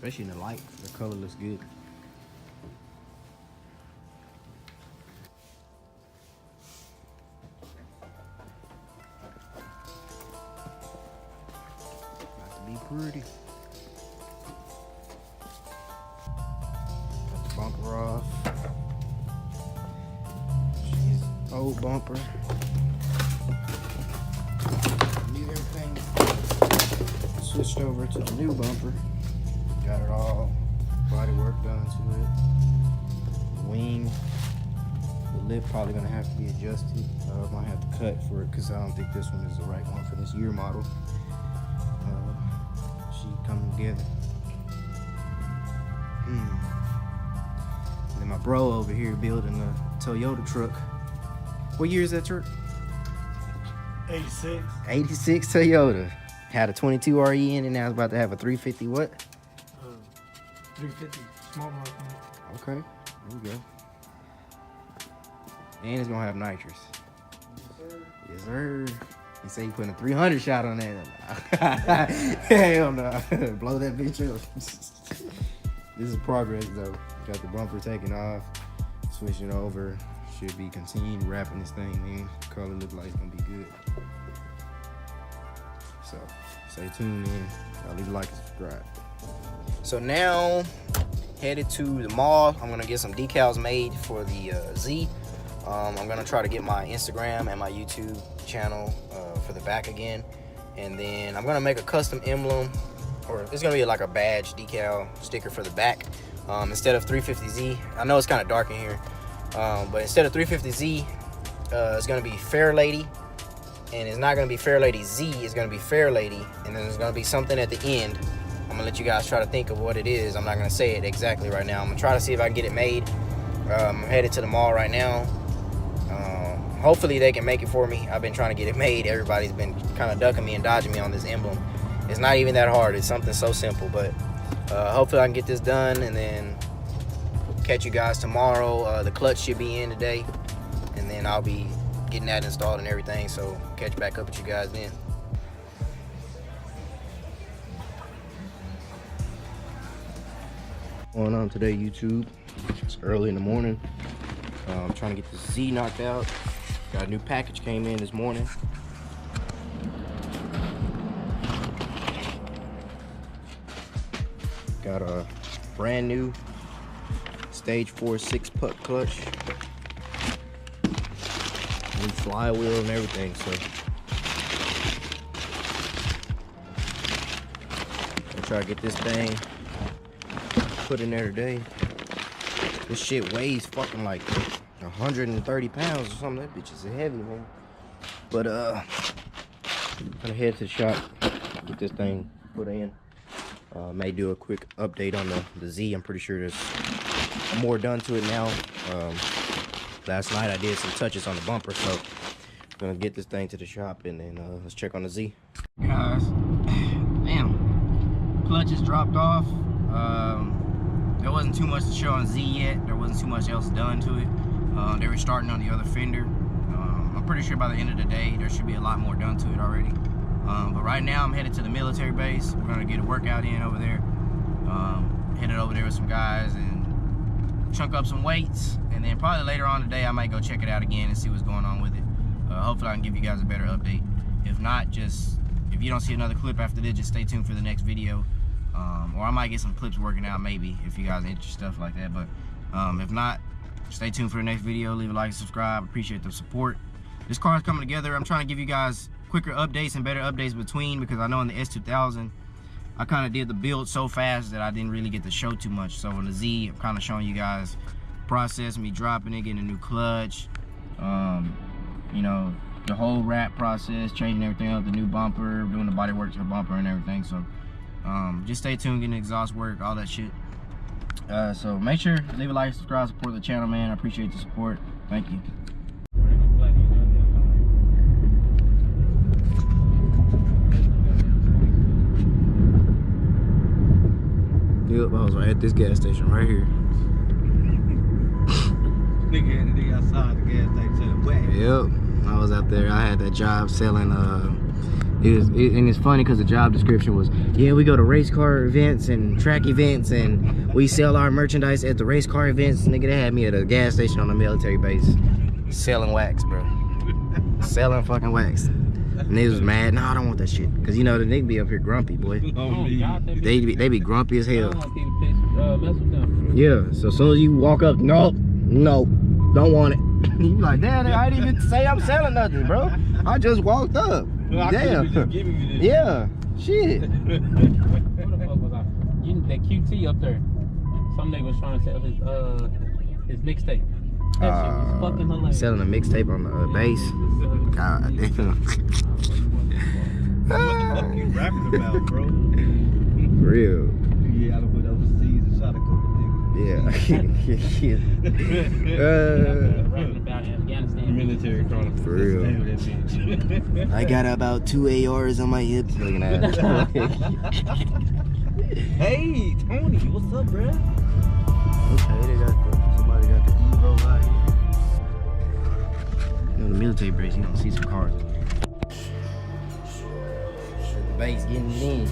especially in the light. The color looks good. About to be pretty. Got the bumper off. She's old bumper. Leave everything switched over to the new bumper. Got it all body work done to it. The wing, the lip probably gonna have to be adjusted. Might have to cut for it because I don't think this one is the right one for this year model. She coming together. And then my bro over here building a Toyota truck. What year is that truck? 86. 86 Toyota. Had a 22 RE in it, now it's about to have a 350 what? 350 small block. Okay, there we go. And it's gonna have nitrous. Yes, sir. He said he putting a 300 shot on that. Hell no. Blow that bitch up. This is progress though. Got the bumper taken off, switching over. Should be continuing wrapping this thing in. Color look like it's gonna be good. So stay tuned in. Y'all leave a like and subscribe. So now headed to the mall. I'm gonna get some decals made for the Z. I'm gonna try to get my Instagram and my YouTube channel for the back again, and then I'm gonna make a custom emblem, or it's gonna be like a badge decal sticker for the back. Instead of 350Z, I know it's kind of dark in here, but instead of 350Z, it's gonna be Fair Lady, and it's not gonna be Fair Lady Z. It's gonna be Fair Lady, and then there's gonna be something at the end. I'm gonna let you guys try to think of what it is. I'm not gonna say it exactly right now. I'm gonna try to see if I can get it made. I'm headed to the mall right now. Hopefully they can make it for me. I've been trying to get it made. Everybody's been kind of ducking me and dodging me on this emblem. It's not even that hard. It's something so simple, but hopefully I can get this done and then catch you guys tomorrow. The clutch should be in today, and then I'll be getting that installed and everything, so catch back up with you guys then. What's going on today, YouTube? It's early in the morning. I'm trying to get the Z knocked out. Got a new package came in this morning. Got a brand new stage 4 6-putt clutch, new flywheel and everything. So I'll try to get this thing put in there today. This shit weighs fucking like 130 pounds or something. That bitch is heavy, man. But I'm gonna head to the shop, get this thing put in. May do a quick update on the Z. I'm pretty sure there's more done to it now. Last night I did some touches on the bumper, so I'm gonna get this thing to the shop and then let's check on the Z. Guys, damn, clutch is dropped off. There wasn't too much to show on Z yet. There wasn't too much else done to it. They were starting on the other fender. I'm pretty sure by the end of the day there should be a lot more done to it already. But right now I'm headed to the military base. We're gonna get a workout in over there. Headed over there with some guys and chunk up some weights, and then probably later on today I might go check it out again and see what's going on with it. Hopefully I can give you guys a better update. If not, just if you don't see another clip after this, just stay tuned for the next video. Or I might get some clips working out maybe if you guys are interested in stuff like that. But if not, stay tuned for the next video. Leave a like, subscribe. Appreciate the support. This car is coming together. I'm trying to give you guys quicker updates and better updates between, because I know in the S2000 I kind of did the build so fast that I didn't really get to show too much. So on the Z, I'm kind of showing you guys process, me dropping it, getting a new clutch, you know, the whole wrap process, changing everything up, the new bumper, doing the body work to the bumper and everything. So just stay tuned, getting exhaust work, all that shit. So make sure, leave a like, subscribe, support the channel, man. I appreciate the support. Thank you. Yep, I was right at this gas station right here. Nigga had the outside the gas station to the west. Yep, I was out there. I had that job selling And it's funny because the job description was, yeah, we go to race car events and track events and we sell our merchandise at the race car events. Nigga, they had me at a gas station on a military base selling wax, bro. Selling fucking wax. And they was mad. No, I don't want that shit. Cause you know the nigga be up here grumpy, boy. They be grumpy as hell. Yeah. So as soon as you walk up, no, don't want it. You like, damn, I didn't even say I'm selling nothing, bro. I just walked up. Well, damn. Just giving you this yeah. Shit. Where the fuck was I? You that QT up there. Some nigga was trying to sell his mixtape. That shit was fucking hilarious. Selling a mixtape on the base. God damn. What the fuck you rapping about, bro? For real. Yeah, I went overseas and shot a couple niggas. Yeah. Rapping about Afghanistan. Military chronicles. For real. That bitch. I got about 2 ARs on my hips. Looking at it. Hey, Tony, what's up, bro? Okay, somebody got the Evo out here. You know, the military base, you don't see some cars. The base getting it in. He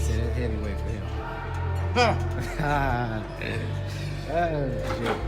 said that's heavyweight for him. Ha! Oh, shit.